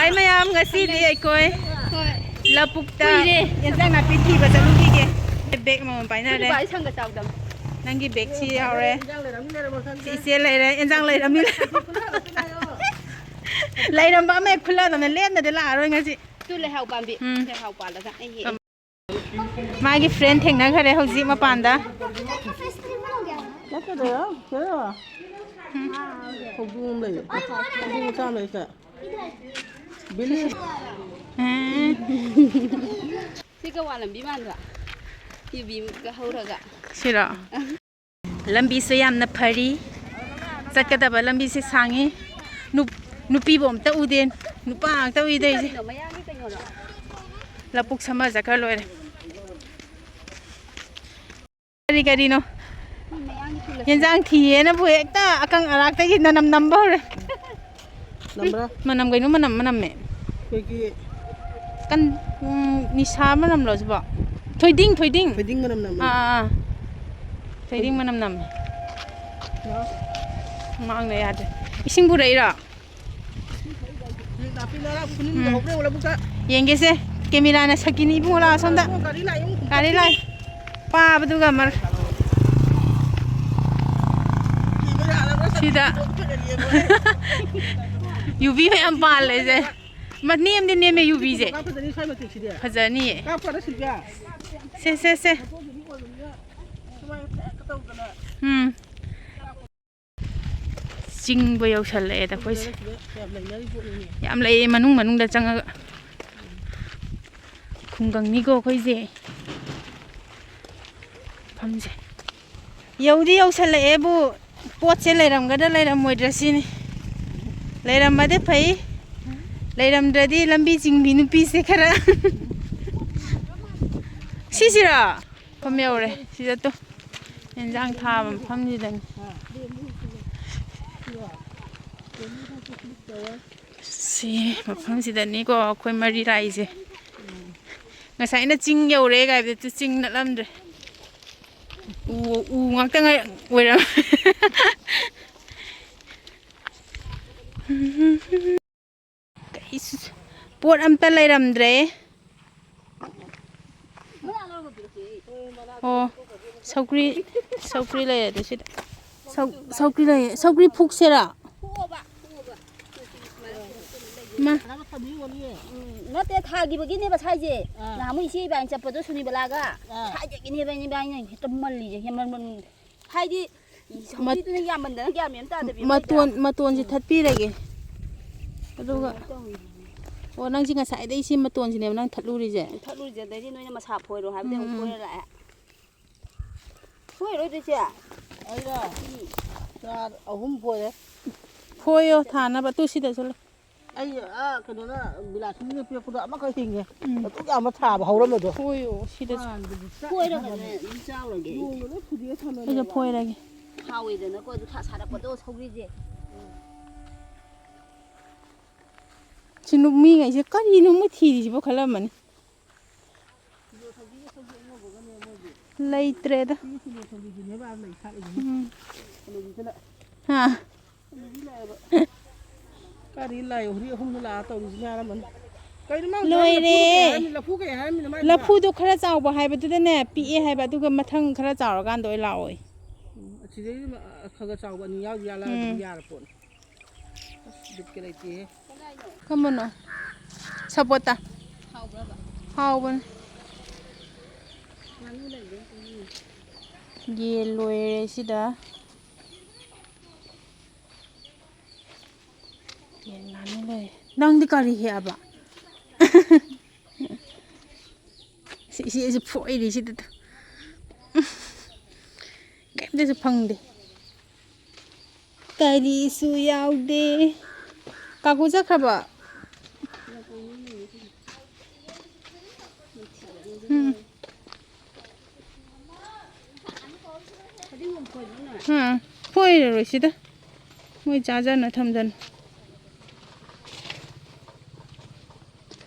Hai mayam ngasi di ekoi. Lapukta. Yang nak piti baca luki ke. Beg mau paina le. Nangi beg si aure. Si le le enjang le ramil. Le ram ba me khula na le na de la aro ngasi. Tu le hau pambi. Le hau pa la sa ai. Magi friend theng na khare hauji ma panda. Chắc cái đó, thế à? Không đúng này, không đúng sao này cả. Billy. Si ka wa lam bi man ga. Ki bi ka hau ra ga. Sira. Lambi se yamna phari. Chakadaba lambi se sangi. Nupi bom ta uden. Nupa ta ui dei. Lapuk sama zakar loire. Gari no. Yang thi na bu ekta akang arak ta gin nam number. Number? Manam gainu manam me. Cái Kan ni sa manam lo ba. Thoiding. Feeding manam nam. Thoiding manam nam. Mang ne yade. Ising bu rei ra. Tapi nara kuning jauh deh, wala buka. Yang gese kamera na sakini bu la sonda. Kari lai. Pa betul gambar. Sida. UV में हम पाल ले जाए मत नियम दिन नियम में UV से फजनी है से चिंग बोयो चले तो कोई याम ले मनुंग दा चंगा खुंगंग निको कोई जे फमजे यौदी यौ चले एबु पोट से लेरम गदा लेरम मोइद्रसिनी लेरम बदे फई लेरम द्रदी लंबी चिंगी नुपी से खरा सिसिरा फमेवरे सिदा तो एंजांग थाम फमजिदन सी मफमजिदनी को कोई मरी राइजे ngसाइना चिंग यौरे गाइबे तो चिंग नलमद्रे उ ngakta oiram Pot amta leiramdre Oh saukri lai de sida saukri phuk sera ma nó te tha gi bagi ne ba sai je na mu si ba cha pa do suni bala ga sai je ni ba ni tam man li je man hai di ma tu ne ya man da ya mem ta de bi maton ji thatpi rege aduga o nang ji nga sai dei si maton ji ne nang thatluri je dei ni noi na ma sa phoi ro ha de phoi la phoi ro de che Ai da. Ra ahum phoi. Phoyo thana ba tu sida chalo Ai cái đó là bila chúng nó phía phụ mà cái hình này, tất cả mà thả vào hầu lắm rồi. Phoyo sida phoi ra cái ni chao la ge ai ja phoi ra ge hao de na ko tha sa da ko do sauri je chinu mi ngai se kari nu mu thi ji bo khala man leitre da ha Cái đi lại hori không là tàu đi nhà mình. Cái nó mang là phú cái hai mình la phu do khara chaw ba hai ba tu ne pi e hai ba tu ga mathang khara chaw gan doi la oi chỉ đấy mà khờ chào bọn nhau ra là ra là phun. Được cái này thì come on no sapota hao ban ye loi sida ye nani loi nang di kari he aba si phoi di sida kem de su phang de kari su yaw de ka ku ja khaba phoi rồi sida moi cha ja na tham jan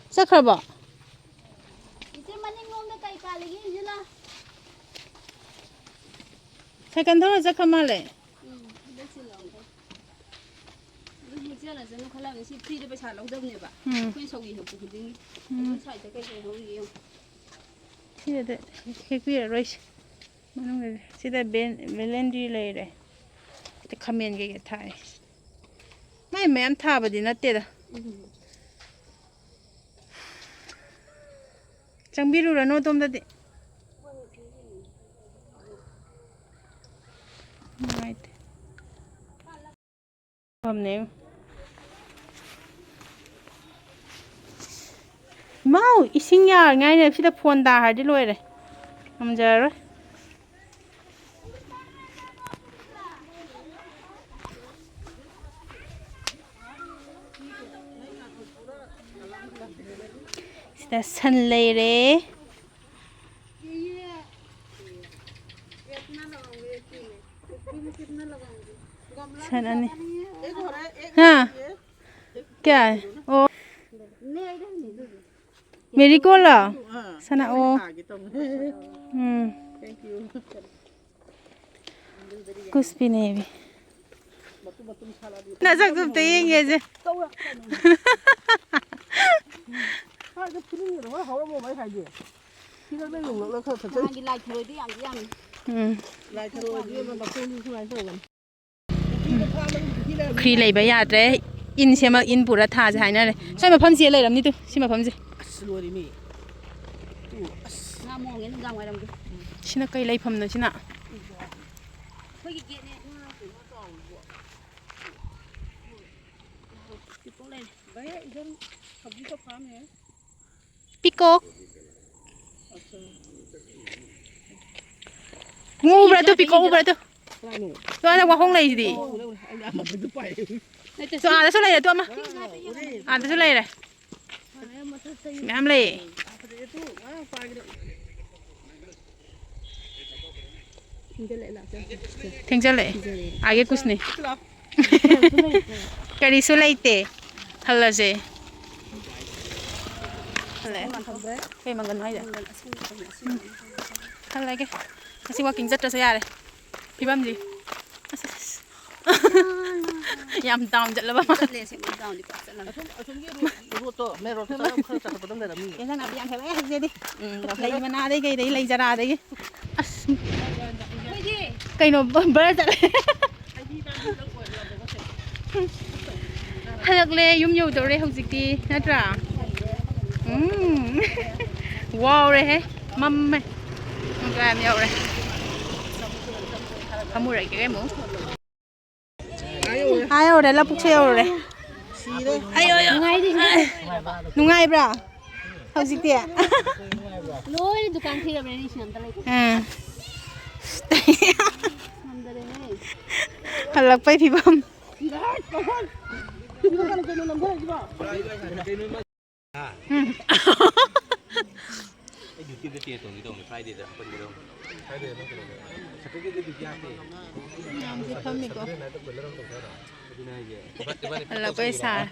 sa khaba Second thora ja khamale 이제는 칼라는 시 프리드 배 잘 나오던데 봐. 그냥 저기 있고 그딩. 사이드 깨게 거기요. 시대 해구야 로이시 만ung 시대 벨렌디 레이래 때 카멘 게 타이 마이 맴 타버디 나때다 장비루라 노돔다디 right 없네요 mau ising yar ngai ne sida phone da har di loi re amjar sida san lei re san ani ha क्या ओ मेरी को ला सना ओ कुछ भी नहीं भी ना सकते तो ये जेครีเลยใบยาเรอินเสียมาอินปุระทาจะหายนั่นเลยใช่มาพัมเสียเลยลำนี้ตัวใช่มาพัมเสียชินะไกลเลยพัมนะชินะปิโกงูบราตัวปิโกงูบราตัวตัวนั้นว่าห้องเลยสิตัวอะไรสุดเลยตัวมาอะไรสุดเลยเลยไม่ทำเลยทิ้งจะเลยआगे कुछ नहीं करी सुलाइते हल्ला से हल्ला पे मंगन नहीं जाए हल्ला के ऐसी वॉकिंग जट से यारพี่บัมจียำตามจัดแล้วบ้างยังนับยังแค่ไหนเดี๋ยวดิเลยมาหน้าได้ไงได้เลยจะราได้ไงไก่หนูเบอร์จัดเลยฮัลโหลเลยยุ่มอยู่ตัวเลยหกสิบกี่นัดจ้าว้าวเลยเฮ้มัมไหมมันกลายเป็นอะไรkamu rai cái mũ ayo đây là bút treo rồi ayo ngay đi ngay bra không gì tiệt lôi đi dukaan kia rồi đi xem tao halak pai phi bam YouTube dia tu itu Friday dah apa dia tu Friday apa tu tapi dia dia apa dia kami ko dia aja halak pai sa